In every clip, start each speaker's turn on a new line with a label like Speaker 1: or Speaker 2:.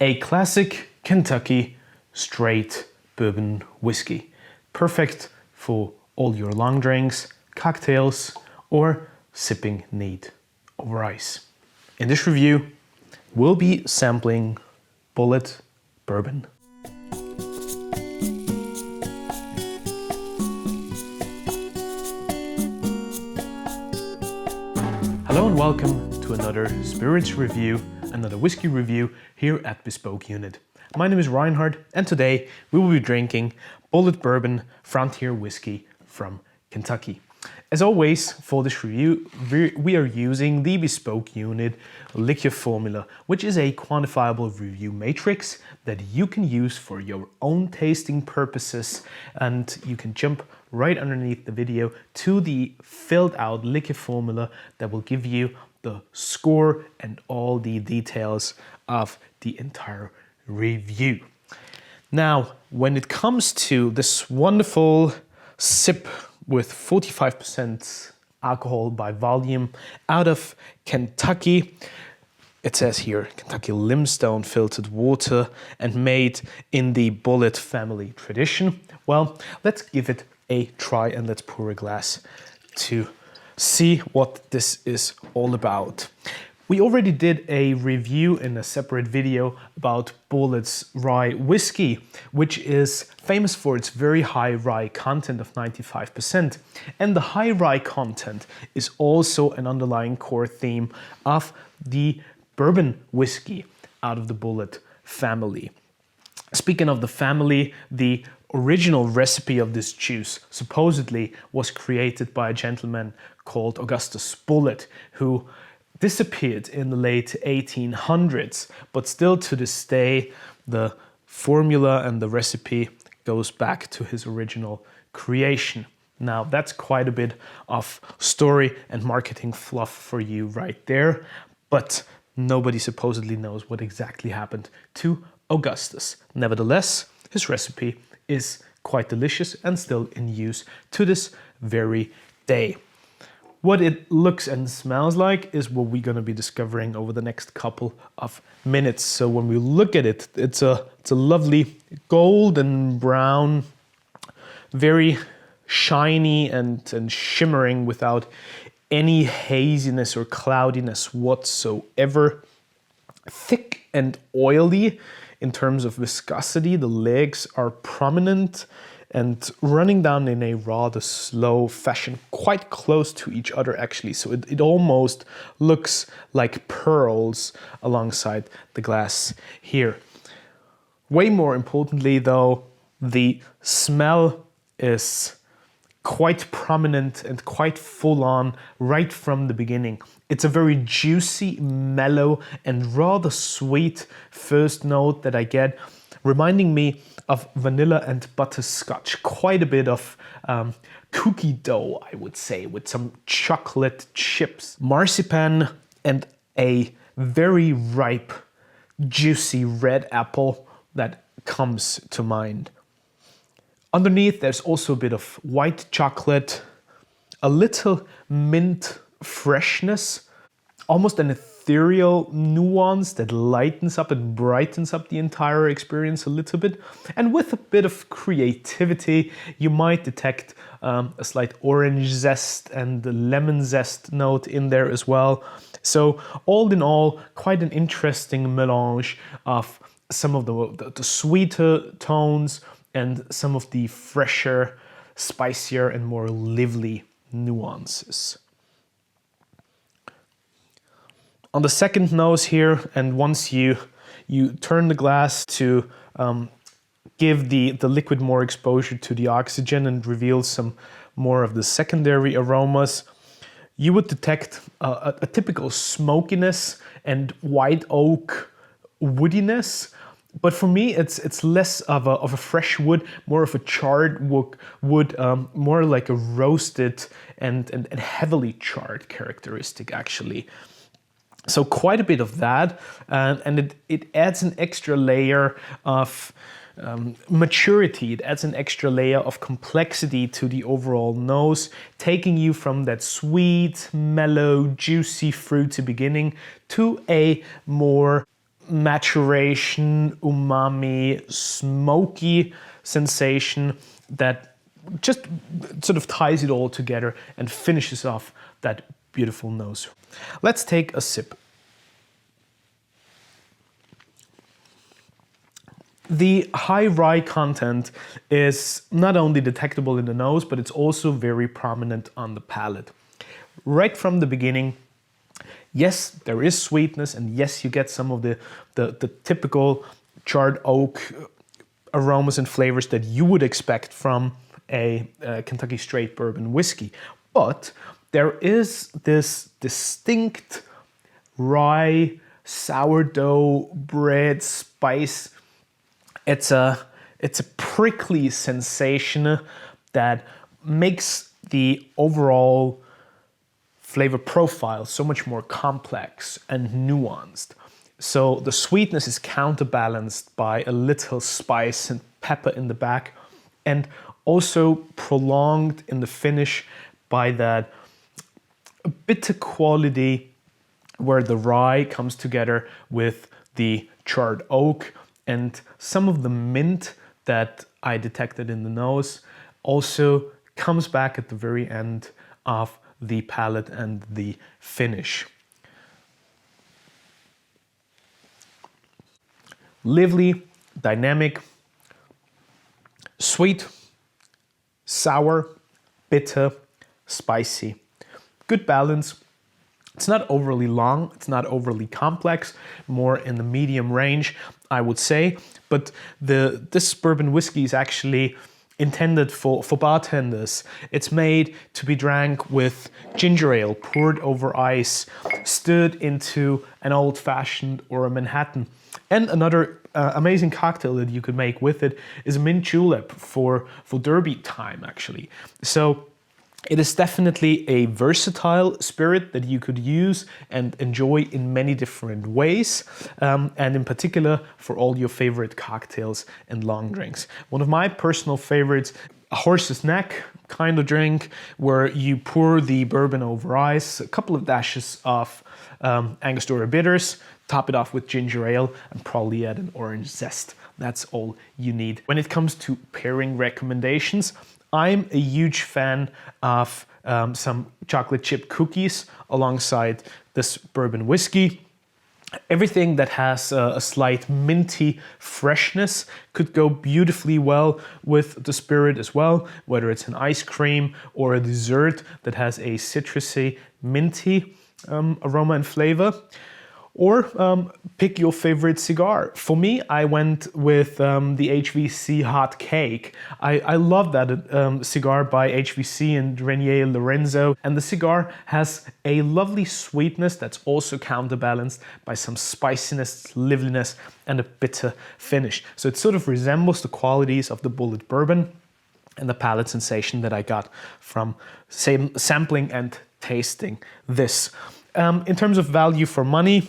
Speaker 1: A classic Kentucky Straight Bourbon Whiskey. Perfect for all your long drinks, cocktails, or sipping neat over ice. In this review, we'll be sampling Bulleit Bourbon. Hello and welcome to another spirits review, another whiskey review here at Bespoke Unit. My name is Reinhard and today we will be drinking Bulleit Bourbon Frontier Whiskey from Kentucky. As always, for this review, we are using the Bespoke Unit Liquor Formula, which is a quantifiable review matrix that you can use for your own tasting purposes, and you can jump right underneath the video to the filled out liquor formula that will give you the score and all the details of the entire review. Now, when it comes to this wonderful sip with 45% alcohol by volume out of Kentucky, it says here Kentucky limestone filtered water and made in the Bulleit family tradition. Well, let's give it a try and let's pour a glass to see what this is all about. We already did a review in a separate video about Bulleit's rye whiskey, which is famous for its very high rye content of 95%. And the high rye content is also an underlying core theme of the bourbon whiskey out of the Bulleit family. Speaking of the family, the original recipe of this juice supposedly was created by a gentleman called Augustus Bulleit, who disappeared in the late 1800s, but still to this day the formula and the recipe goes back to his original creation. Now that's quite a bit of story and marketing fluff for you right there, but nobody supposedly knows what exactly happened to Augustus. Nevertheless, his recipe is quite delicious and still in use to this very day. What it looks and smells like is what we're going to be discovering over the next couple of minutes. So when we look at it, it's a lovely golden brown, very shiny and shimmering without any haziness or cloudiness whatsoever. Thick and oily in terms of viscosity. The legs are prominent and running down in a rather slow fashion, quite close to each other actually. So it almost looks like pearls alongside the glass here. Way more importantly though, the smell is quite prominent and quite full on right from the beginning. It's a very juicy, mellow and rather sweet first note that I get, reminding me of vanilla and butterscotch. Quite a bit of cookie dough, I would say, with some chocolate chips, marzipan, and a very ripe, juicy red apple that comes to mind. Underneath, there's also a bit of white chocolate, a little mint freshness, almost an ethereal nuance that lightens up and brightens up the entire experience a little bit. And with a bit of creativity, you might detect a slight orange zest and lemon zest note in there as well. So all in all, quite an interesting melange of some of the sweeter tones and some of the fresher, spicier and more lively nuances. On the second nose here, and once you turn the glass to give the liquid more exposure to the oxygen and reveal some more of the secondary aromas, you would detect a typical smokiness and white oak woodiness. But for me, it's less of a fresh wood, more of a charred wood, more like a roasted and heavily charred characteristic actually. So quite a bit of that, and it adds an extra layer of maturity. It adds an extra layer of complexity to the overall nose, taking you from that sweet, mellow, juicy, fruity beginning to a more maturation, umami, smoky sensation that just sort of ties it all together and finishes off that beautiful nose. Let's take a sip. The high rye content is not only detectable in the nose, but it's also very prominent on the palate. Right from the beginning, yes, there is sweetness, and yes, you get some of the typical charred oak aromas and flavors that you would expect from a Kentucky Straight Bourbon Whiskey. But there is this distinct rye, sourdough bread spice. It's a prickly sensation that makes the overall flavor profile so much more complex and nuanced. So the sweetness is counterbalanced by a little spice and pepper in the back, and also prolonged in the finish by that bitter quality where the rye comes together with the charred oak, and some of the mint that I detected in the nose also comes back at the very end of the palate and the finish. Lively, dynamic, sweet, sour, bitter, spicy. Good balance. It's not overly long, it's not overly complex, more in the medium range, I would say. But this bourbon whiskey is actually intended for bartenders. It's made to be drank with ginger ale poured over ice, stirred into an old-fashioned or a Manhattan. And another amazing cocktail that you could make with it is a mint julep for Derby time, actually. So it is definitely a versatile spirit that you could use and enjoy in many different ways, and in particular for all your favorite cocktails and long drinks. One of my personal favorites, a horse's neck kind of drink, where you pour the bourbon over ice, a couple of dashes of Angostura bitters, top it off with ginger ale, and probably add an orange zest. That's all you need. When it comes to pairing recommendations, I'm a huge fan of some chocolate chip cookies alongside this bourbon whiskey. Everything that has a slight minty freshness could go beautifully well with the spirit as well, whether it's an ice cream or a dessert that has a citrusy, minty aroma and flavor. Or pick your favorite cigar. For me, I went with the HVC Hot Cake. I love that cigar by HVC and Renier Lorenzo. And the cigar has a lovely sweetness that's also counterbalanced by some spiciness, liveliness, and a bitter finish. So it sort of resembles the qualities of the Bulleit bourbon and the palate sensation that I got from sampling and tasting this. In terms of value for money,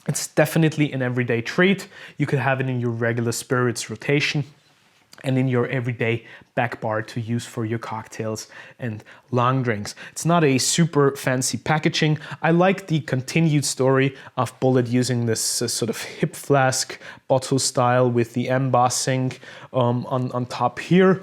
Speaker 1: it's definitely an everyday treat. You could have it in your regular spirits rotation and in your everyday back bar to use for your cocktails and long drinks. It's not a super fancy packaging. I like the continued story of Bulleit using this sort of hip flask bottle style with the embossing on top here.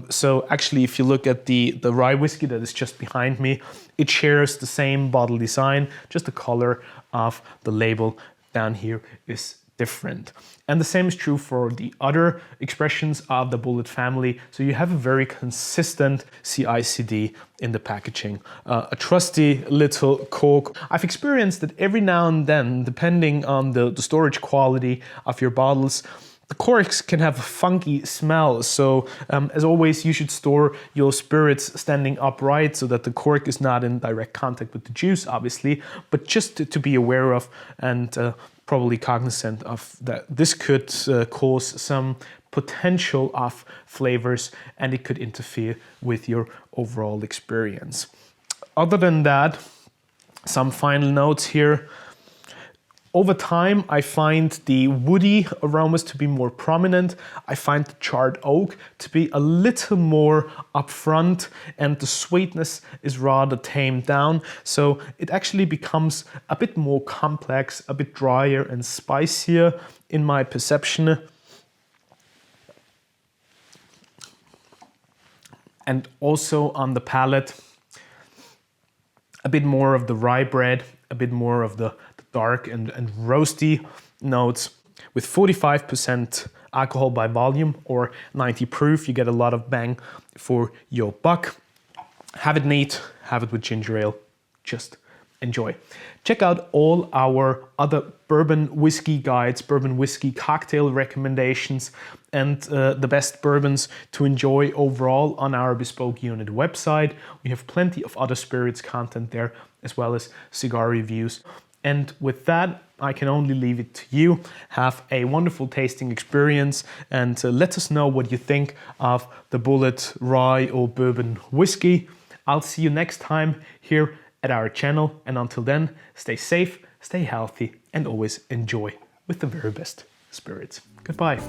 Speaker 1: So actually, if you look at the rye whiskey that is just behind me, it shares the same bottle design, just the color of the label down here is different. And the same is true for the other expressions of the Bulleit family. So you have a very consistent CI/CD in the packaging. A trusty little cork. I've experienced that every now and then, depending on the storage quality of your bottles, the corks can have a funky smell. So as always, you should store your spirits standing upright so that the cork is not in direct contact with the juice, obviously, but just to be aware of and probably cognizant of that this could cause some potential off flavors and it could interfere with your overall experience. Other than that, some final notes here. Over time, I find the woody aromas to be more prominent. I find the charred oak to be a little more upfront, and the sweetness is rather tamed down. So it actually becomes a bit more complex, a bit drier and spicier in my perception. And also on the palate, a bit more of the rye bread, a bit more of the dark and roasty notes. With 45% alcohol by volume or 90 proof, you get a lot of bang for your buck. Have it neat, have it with ginger ale, just enjoy. Check out all our other bourbon whiskey guides, bourbon whiskey cocktail recommendations, and the best bourbons to enjoy overall on our Bespoke Unit website. We have plenty of other spirits content there, as well as cigar reviews. And with that, I can only leave it to you. Have a wonderful tasting experience, and let us know what you think of the Bulleit Rye or Bourbon Whiskey. I'll see you next time here at our channel, and until then, stay safe, stay healthy, and always enjoy with the very best spirits. Goodbye.